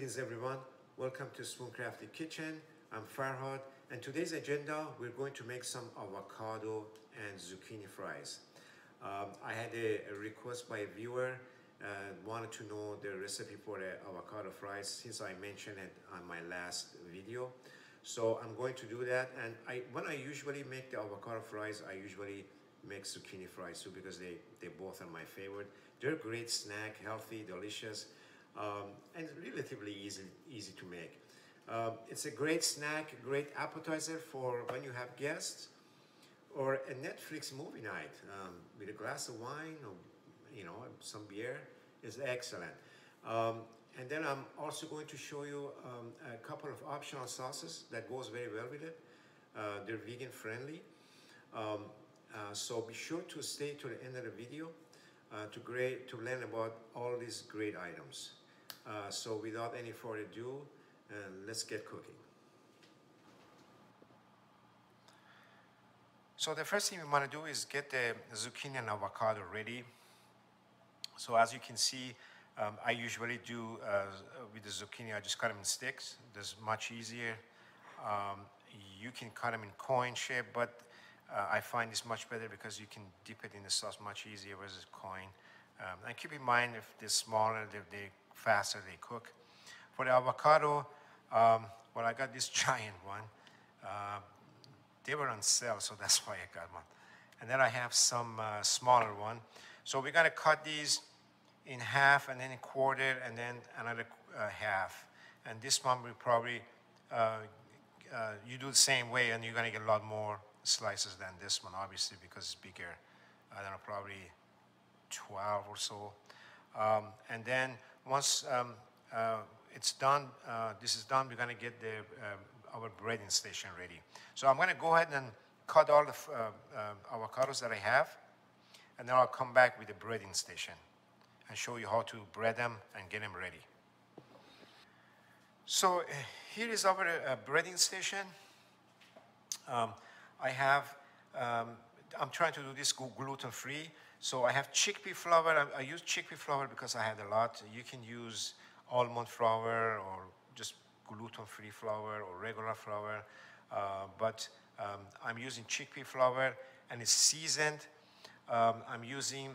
Greetings everyone, welcome to SpoonCrafty Kitchen. I'm Farhad, and today's agenda we're going to make some avocado and zucchini fries. I had a request by a viewer and wanted to know the recipe for the avocado fries since I mentioned it on my last video. So I'm going to do that, and when I usually make the avocado fries, I usually make zucchini fries too because they both are my favorite. They're a great snack, healthy, delicious, and relatively easy to make. It's a great snack, great appetizer for when you have guests or a Netflix movie night with a glass of wine or some beer is excellent. And then I'm also going to show you a couple of optional sauces that goes very well with it. They're vegan friendly. So be sure to stay to the end of the video to learn about all these great items. So without any further ado, let's get cooking. So the first thing we want to do is get the zucchini and avocado ready. So as you can see, I usually do with the zucchini, I just cut them in sticks. That's much easier. You can cut them in coin shape, but I find this much better because you can dip it in the sauce much easier versus coin. And keep in mind, if they're smaller, the faster they cook. For the avocado, well, I got this giant one. They were on sale, so that's why I got one. And then I have some smaller one. So we're gonna cut these in half and then a quarter and then another half. And this one will probably, you do the same way and you're gonna get a lot more slices than this one, obviously, because it's bigger. I don't know, probably 12 or so. And then once it's done, this is done, we're gonna get our breading station ready. So I'm gonna go ahead and cut all the avocados that I have, and then I'll come back with the breading station and show you how to bread them and get them ready. So here is our breading station. I have, I'm trying to do this gluten-free. So I have chickpea flour. I use chickpea flour because I had a lot. You can use almond flour or just gluten-free flour or regular flour. But I'm using chickpea flour and it's seasoned. I'm using,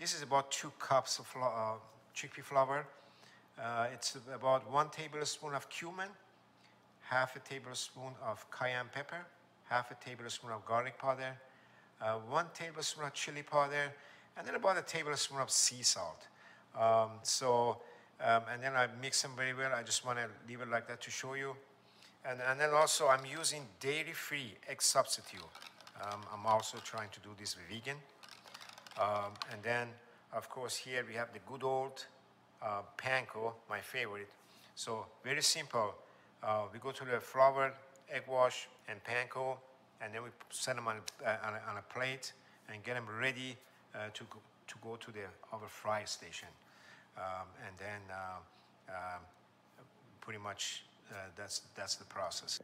this is about 2 cups of chickpea flour. It's about 1 tablespoon of cumin, half a tablespoon of cayenne pepper, half a tablespoon of garlic powder, 1 tablespoon of chili powder, and then about a tablespoon of sea salt. And then I mix them very well. I just want to leave it like that to show you. And then also I'm using dairy-free egg substitute. I'm also trying to do this vegan. And then, of course, here we have the good old panko, my favorite. So very simple. We go to the flour, egg wash, and panko, and then we set them on a plate and get them ready to go to our fry station. And then pretty much that's the process.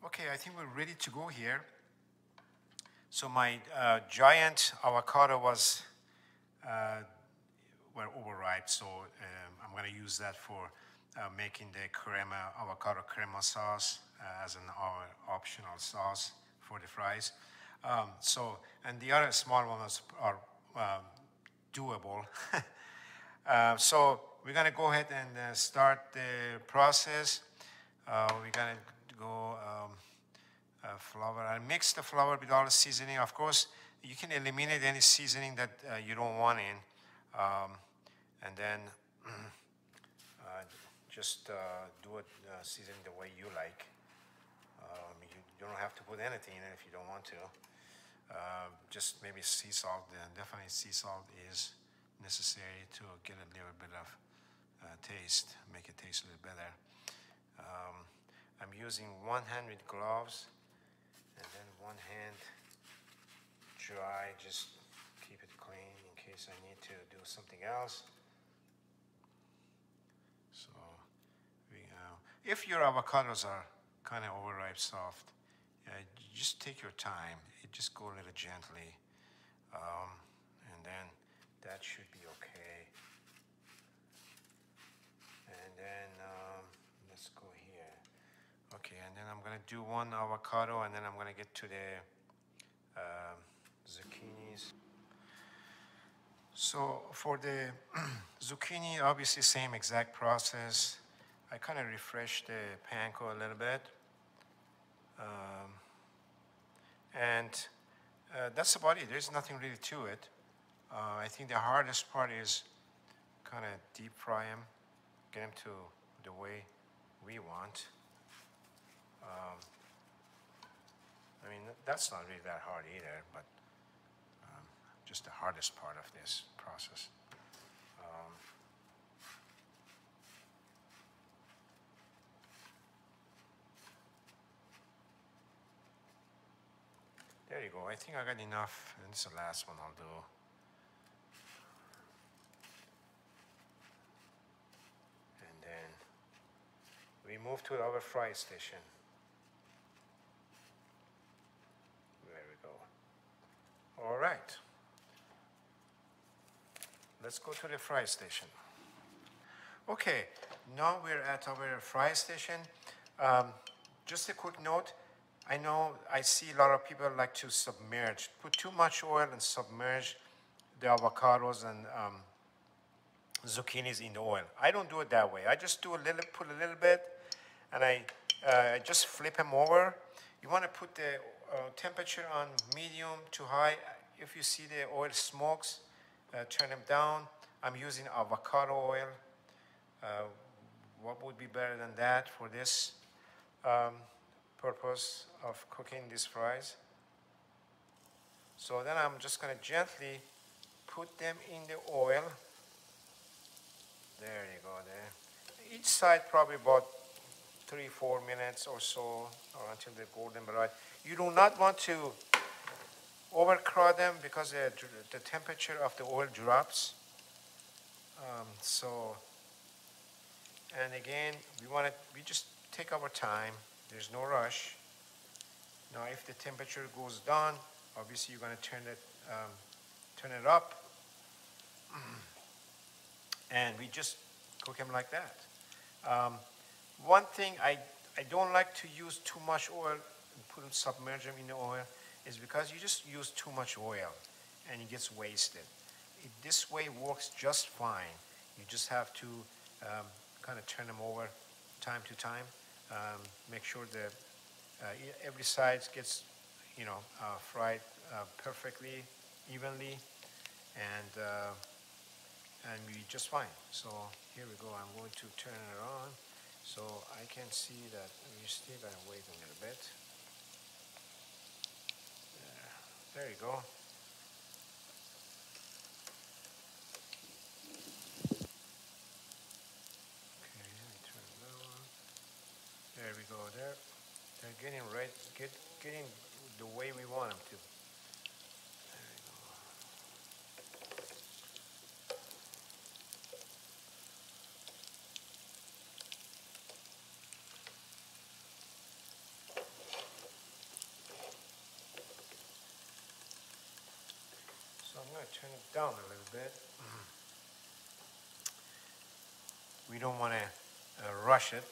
Okay, I think we're ready to go here. So my giant avocado was overripe, so I'm going to use that for making the avocado crema sauce as an optional sauce for the fries. And the other small ones are doable. So we're going to go ahead and start the process. We're going to go flour. I mix the flour with all the seasoning. Of course, you can eliminate any seasoning that you don't want in. And then just do it seasoning the way you like. You don't have to put anything in it if you don't want to. Just maybe sea salt. Definitely sea salt is necessary to get a little bit of taste, make it taste a little better. I'm using one hand with gloves and then one hand dry, just keep it clean in case I need to do something else. So if your avocados are kind of overripe soft, just take your time. Just go a little gently, and then that should be okay. And then let's go here. Okay, and then I'm gonna do one avocado, and then I'm gonna get to the zucchinis. So for the zucchini, obviously same exact process. I kind of refresh the panko a little bit. And that's about it. There's nothing really to it. I think the hardest part is kind of deep fry them, get them to the way we want. I mean, that's not really that hard either, but just the hardest part of this process. There you go. I think I got enough, and this is the last one I'll do. And then we move to our fry station. There we go. All right. Let's go to the fry station. Okay, now we're at our fry station. Just a quick note. I know I see a lot of people like to submerge, put too much oil and submerge the avocados and zucchinis in the oil. I don't do it that way. I just do a little, put a little bit, and I just flip them over. You want to put the temperature on medium to high. If you see the oil smokes, turn them down. I'm using avocado oil. What would be better than that for this purpose of cooking these fries? So then I'm just going to gently put them in the oil. There you go there. Each side probably about 3-4 minutes or so, or until they're golden brown. You do not want to overcrowd them because the temperature of the oil drops. And again, we just take our time. There's no rush. Now, if the temperature goes down, obviously you're going to turn it up, and we just cook them like that. One thing I don't like to use too much oil and submerge them in the oil is because you just use too much oil and it gets wasted. This way works just fine. You just have to kind of turn them over time to time. Make sure that every side gets, fried perfectly, evenly, and we just fine. So here we go. I'm going to turn it on, so I can see that we still gotta wait a little bit. There you go. Okay, let me turn it on. There we go. They're getting right, getting the way we want them to. There we go. So I'm going to turn it down a little bit. We don't want to rush it.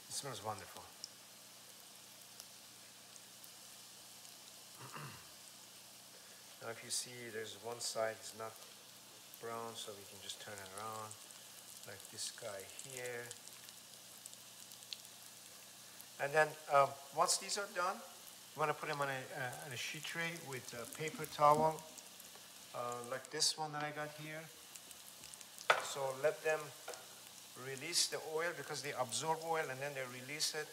It smells wonderful. Now if you see, there's one side is not brown, so we can just turn it around, like this guy here. And then once these are done, you want to put them on a sheet tray with a paper towel, like this one that I got here. So let them release the oil because they absorb oil and then they release it.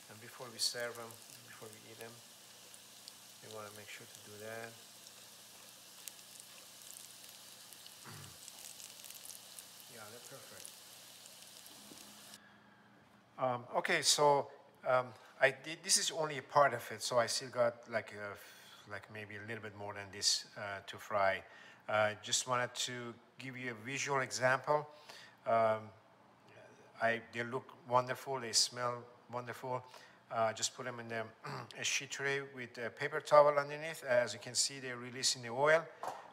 And before we serve them, before we eat them, we want to make sure to do that. Yeah, they're perfect. Okay, so this is only a part of it, so I still got like maybe a little bit more than this to fry. Just wanted to give you a visual example. They look wonderful, they smell wonderful. Just put them in the a sheet tray with a paper towel underneath. As you can see, they're releasing the oil.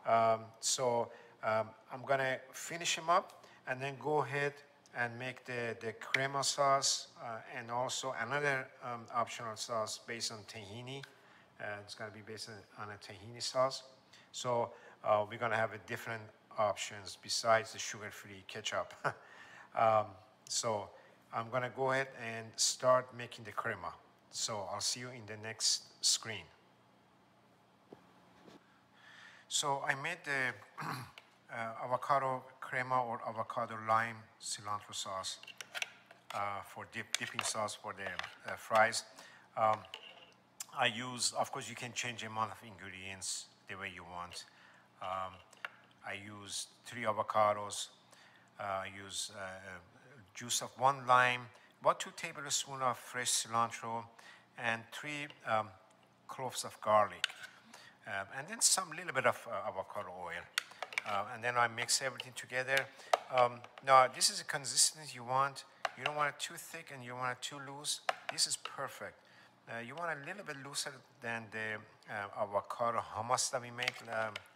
I'm gonna finish them up and then go ahead and make the crema sauce and also another optional sauce based on tahini. It's gonna be based on a tahini sauce. So we're gonna have a different options besides the sugar-free ketchup. So I'm gonna go ahead and start making the crema. So I'll see you in the next screen. So I made the avocado crema or avocado lime cilantro sauce for dipping sauce for the fries. I use, of course, you can change the amount of ingredients the way you want. I use 3 avocados. I use juice of 1 lime, about 2 tablespoons of fresh cilantro, and 3 cloves of garlic, and then some little bit of avocado oil. And then I mix everything together. Now, this is a consistency you want. You don't want it too thick and you don't want it too loose. This is perfect. You want a little bit looser than the avocado hummus that we made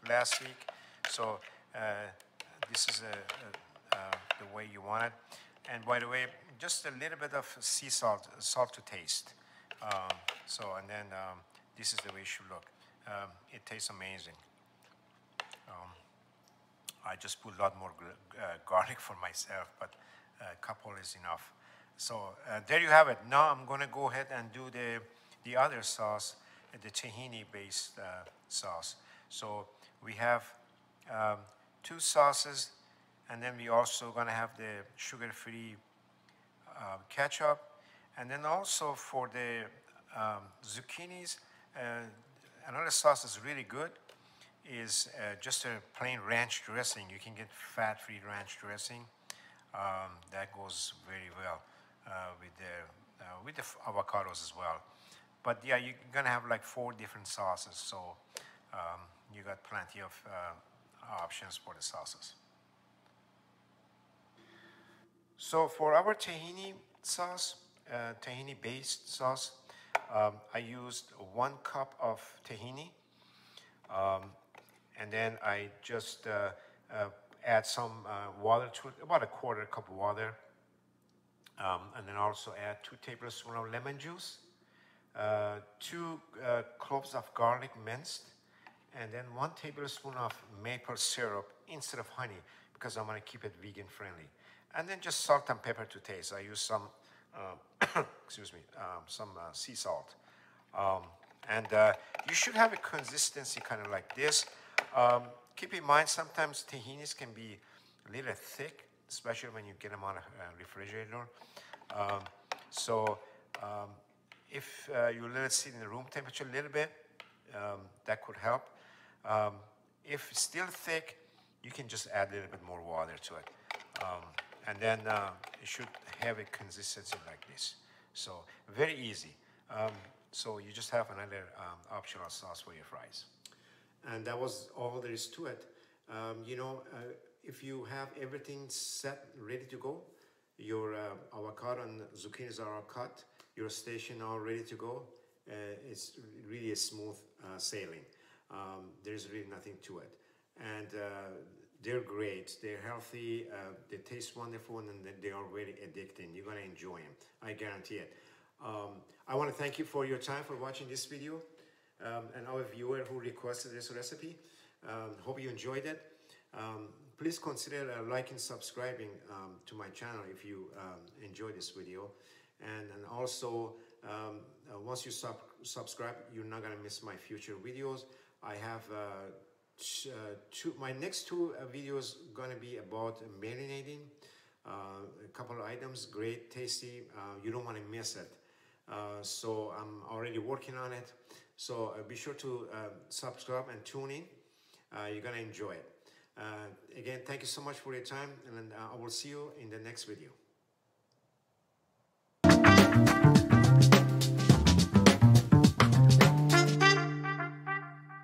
last week. So this is the way you want it. And by the way, just a little bit of sea salt, salt to taste. And then this is the way it should look. It tastes amazing. I just put a lot more garlic for myself, but a couple is enough. So there you have it. Now I'm going to go ahead and do the other sauce, the tahini-based sauce. So we have 2 sauces, and then we also going to have the sugar-free ketchup. And then also for the zucchinis, another sauce is really good is just a plain ranch dressing. You can get fat-free ranch dressing. That goes very well with the avocados as well. But yeah, you're gonna have like 4 different sauces, so you got plenty of options for the sauces. So for our tahini sauce, tahini-based sauce, I used 1 cup of tahini. And then I just add some water to it, about a 1/4 cup of water. And then also add 2 tablespoons of lemon juice, 2 cloves of garlic minced, and then 1 tablespoon of maple syrup instead of honey, because I'm gonna keep it vegan friendly. And then just salt and pepper to taste. I use some, some sea salt. You should have a consistency kind of like this. Keep in mind, sometimes tahinis can be a little thick, especially when you get them out of refrigerator. If you let it sit in the room temperature a little bit, that could help. If it's still thick, you can just add a little bit more water to it. And then it should have a consistency like this. So very easy. So you just have another optional sauce for your fries. And that was all there is to it. If you have everything set, ready to go, your avocado and zucchinis are all cut, your station all ready to go, it's really a smooth sailing. There's really nothing to it. And they're great, they're healthy, they taste wonderful, and they are very addicting. You're gonna enjoy them, I guarantee it. I want to thank you for your time for watching this video, and our viewer who requested this recipe. Hope you enjoyed it. Please consider liking, subscribing to my channel if you enjoy this video. And also, once you subscribe, you're not gonna miss my future videos. I have my next 2 videos gonna be about marinating a couple of items, great, tasty. You don't want to miss it. So I'm already working on it. So be sure to subscribe and tune in. You're gonna enjoy it. Again, thank you so much for your time, and I will see you in the next video.